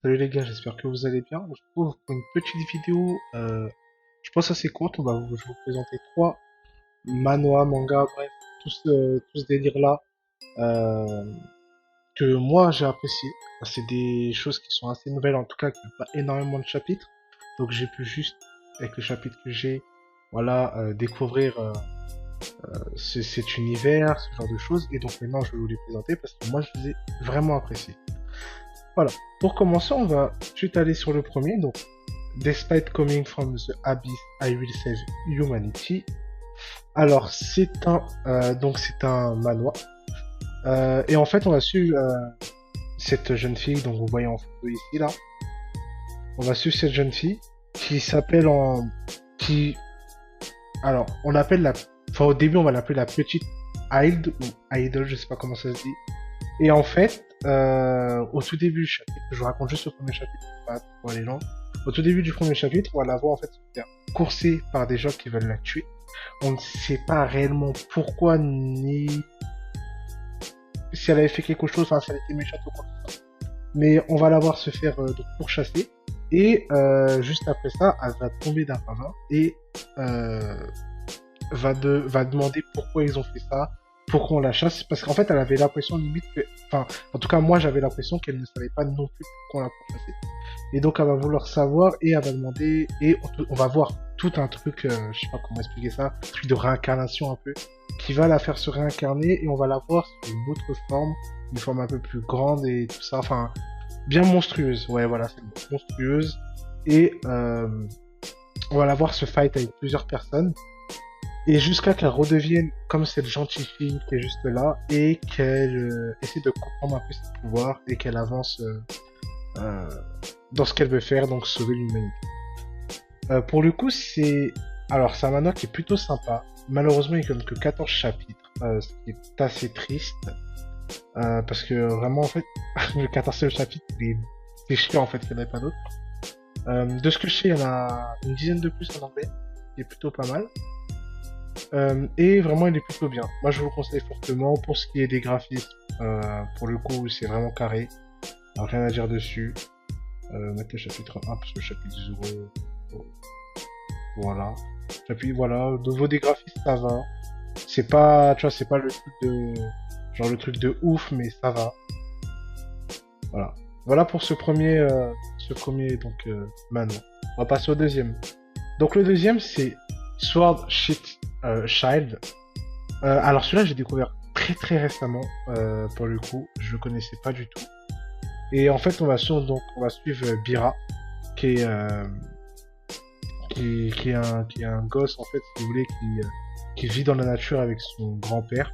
Salut les gars, j'espère que vous allez bien. On se retrouve pour une petite vidéo, je pense assez courte. Je vais vous présenter trois manhwa, mangas, bref, tout ce délire-là euh, que moi j'ai apprécié. C'est des choses qui sont assez nouvelles, en tout cas, qui n'ont pas énormément de chapitres. Donc j'ai pu juste, avec les chapitres que j'ai, voilà, découvrir cet univers, ce genre de choses. Et donc maintenant je vais vous les présenter parce que moi je les ai vraiment appréciés. Voilà. Pour commencer, on va tout de suite aller sur le premier. Donc, Despite coming from the abyss, I will save humanity. Alors, c'est un manoir. Et en fait, on va suivre cette jeune fille, donc vous voyez en photo ici là. On va suivre cette jeune fille qui s'appelle qui, alors, on l'appelle enfin au début, on va l'appeler la petite Hild ou Idol, je sais pas comment ça se dit. Et en fait, au tout début du chapitre, je vous raconte juste le premier chapitre, pas trop aller lent. Au tout début du premier chapitre, on va la voir en fait se faire courser par des gens qui veulent la tuer. On ne sait pas réellement pourquoi ni si elle avait fait quelque chose, enfin si elle était méchante ou quoi que ce soit. Mais on va la voir se faire donc pourchasser. Et juste après ça, elle va tomber d'un ravin et euh, va demander pourquoi ils ont fait ça, pourquoi on la chasse, parce qu'en fait elle avait l'impression limite que, enfin, en tout cas moi j'avais l'impression qu'elle ne savait pas non plus pourquoi on la pourchassait. Et donc elle va vouloir savoir et elle va demander, et on va voir tout un truc, je sais pas comment expliquer ça, un truc de réincarnation un peu, qui va la faire se réincarner et on va la voir sous une autre forme, une forme un peu plus grande et tout ça, enfin, bien monstrueuse, ouais voilà, c'est le mot, monstrueuse, et on va la voir se fight avec plusieurs personnes, et jusqu'à qu'elle redevienne comme cette gentille fille qui est juste là et qu'elle essaie de comprendre un peu ses pouvoirs et qu'elle avance euh, dans ce qu'elle veut faire, donc sauver l'humanité. Pour le coup, c'est un manoir qui est plutôt sympa. Malheureusement, il n'y a comme que 14 chapitres, ce qui est assez triste. Parce que vraiment, en fait, le 14e chapitre, c'est chiant en fait qu'il n'y en ait pas d'autres. De ce que je sais, il y en a une dizaine de plus en anglais, qui est plutôt pas mal. Et vraiment, il est plutôt bien. Moi, je vous le conseille fortement. Pour ce qui est des graphismes, pour le coup, c'est vraiment carré. Rien à dire dessus. Mettre le chapitre 1 parce que le chapitre 0, voilà. Voilà. Au niveau des graphismes, ça va. C'est pas, tu vois, c'est pas le truc de, genre le truc de ouf, mais ça va. Voilà. Voilà pour ce premier, donc, Manon. On va passer au deuxième. Donc, le deuxième, c'est Sword Shit Child. Alors celui-là, j'ai découvert très très récemment, pour le coup, je le connaissais pas du tout. Et en fait, on va suivre Bira, qui est qui est un gosse en fait, si vous voulez, qui vit dans la nature avec son grand-père.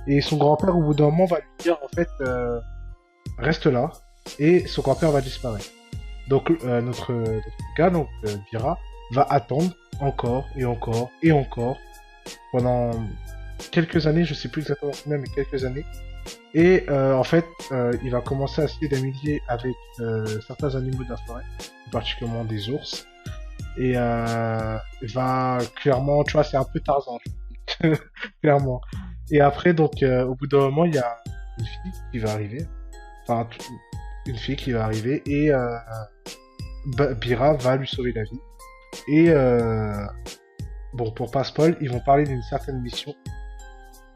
Et son grand-père, au bout d'un moment, va lui dire en fait, reste là, et son grand-père va disparaître. Donc notre gars, donc Bira, va attendre encore et encore et encore pendant quelques années, je sais plus exactement combien, mais quelques années. Et en fait, il va commencer à essayer d'amitié avec certains animaux de la forêt, particulièrement des ours. Et va clairement, tu vois, c'est un peu Tarzan, tu vois, clairement. Et après, donc, au bout d'un moment, il y a une fille qui va arriver. Enfin, une fille qui va arriver et Bira va lui sauver la vie. Et bon, pour pas spoil, ils vont parler d'une certaine mission.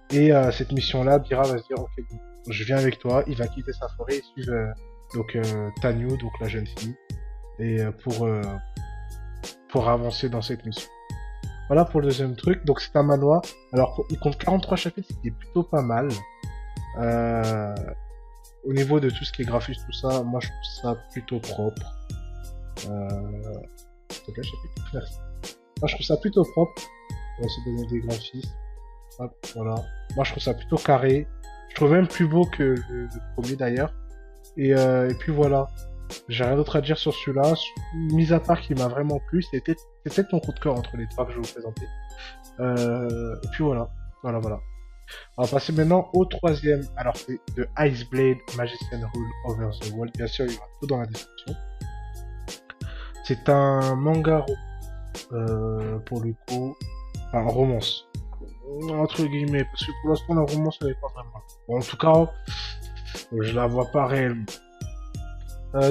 Et cette mission-là, Bira va se dire, ok, bon, je viens avec toi. Il va quitter sa forêt et suivre donc Tanyu, donc la jeune fille, et pour avancer dans cette mission. Voilà pour le deuxième truc. Donc c'est un manoir. Alors il compte 43 chapitres, ce qui est plutôt pas mal. Euh, Au niveau de tout ce qui est graphisme, tout ça, moi je trouve ça plutôt propre. S'il te plaît, chapitre. Merci. Moi je trouve ça plutôt propre. On va se donner des graphismes. Hop, voilà. Moi je trouve ça plutôt carré. Je trouve même plus beau que le premier d'ailleurs. Et puis voilà. J'ai rien d'autre à dire sur celui-là. Mis à part qu'il m'a vraiment plu, c'est peut-être mon coup de cœur entre les trois que je vais vous présenter. Et puis voilà. Voilà, voilà. On va passer maintenant au troisième. Alors c'est The Ice Blade Magician Rule Over the World. Bien sûr, il y aura tout dans la description. C'est un manga pour le coup. Enfin, romance. Entre guillemets, parce que pour l'instant la romance elle est pas vraiment. Bon, en tout cas, je la vois pas réellement.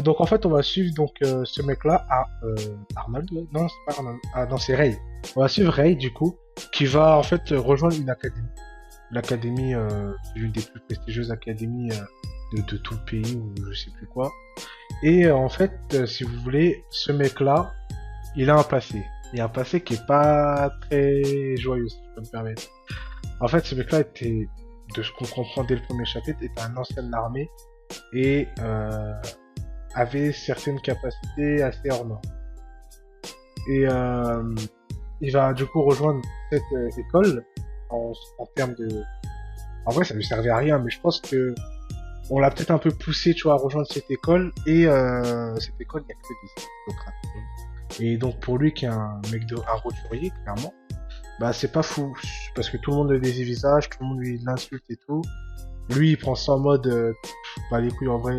Donc en fait, on va suivre donc ce mec-là, Arnold, ouais. Non, c'est pas Arnold. Ah non, c'est Ray. On va suivre Ray du coup, qui va en fait rejoindre une académie. L'académie, l'une des plus prestigieuses académies de tout le pays ou je sais plus quoi. Et en fait, si vous voulez, ce mec-là, il a un passé. Il a un passé qui est pas très joyeux, si je peux me permettre. En fait, ce mec-là était, de ce qu'on comprend dès le premier chapitre, était un ancien de l'armée et avait certaines capacités assez hors normes. Et il va du coup rejoindre cette école en termes de... En vrai, ça lui servait à rien, mais je pense que on l'a peut-être un peu poussé, tu vois, à rejoindre cette école. Et cette école, il n'y a que des aristocrates. Et donc pour lui, qui est un mec de un roturier, clairement, bah c'est pas fou, parce que tout le monde le dévisage, tout le monde lui l'insulte et tout. Lui, il prend ça en mode, bah les couilles en vrai.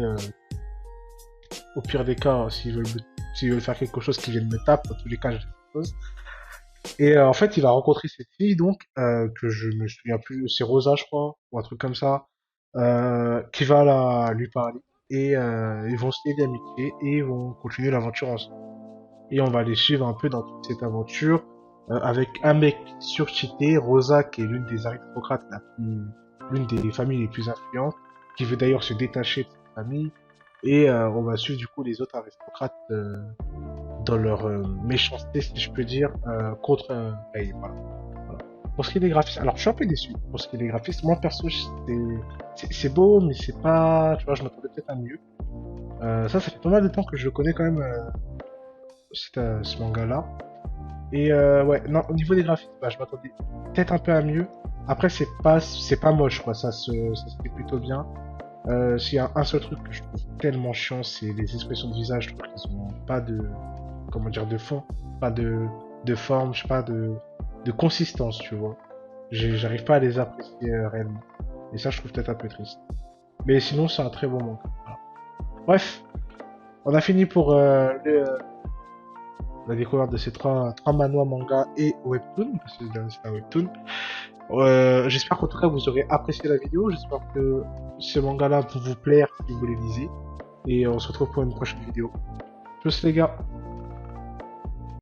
Au pire des cas, s'ils veulent faire quelque chose, qu'ils viennent me taper. Dans tous les cas, je suppose. Et en fait, il va rencontrer cette fille, donc, que je me souviens plus, c'est Rosa, je crois, ou un truc comme ça, qui va lui parler. Et ils vont se lier d'amitié et ils vont continuer l'aventure ensemble. Et on va les suivre un peu dans toute cette aventure, avec un mec surcheaté, Rosa, qui est l'une des aristocrates l'une des familles les plus influentes, qui veut d'ailleurs se détacher de cette famille. Et on va suivre du coup les autres aristocrates dans leur méchanceté, si je peux dire, contre Ray, voilà. Voilà. Pour ce qui est des graphismes, alors je suis un peu déçu. Pour ce qui est des graphismes, moi perso, c'est beau, mais c'est pas, tu vois, je m'attendais peut-être à mieux. Ça fait pas mal de temps que je le connais quand même, ce manga-là. Et ouais, non, au niveau des graphismes, bah, je m'attendais peut-être un peu à mieux. Après, c'est pas moche, quoi. Ça se fait plutôt bien. S'il y a un seul truc que je trouve tellement chiant, c'est les expressions de visage. Je trouve qu'ils ont pas de, comment dire, de fond, pas de forme, je sais pas, de consistance, tu vois. J'arrive pas à les apprécier réellement. Et ça, je trouve peut-être un peu triste. Mais sinon, c'est un très bon manga. Voilà. Bref, on a fini pour la découverte de ces trois manhwa manga et webtoon, parce que le dernier c'est un webtoon. J'espère qu'en tout cas vous aurez apprécié la vidéo, j'espère que ce manga-là va vous plaire si vous les lisez. Et on se retrouve pour une prochaine vidéo. Tchuss les gars!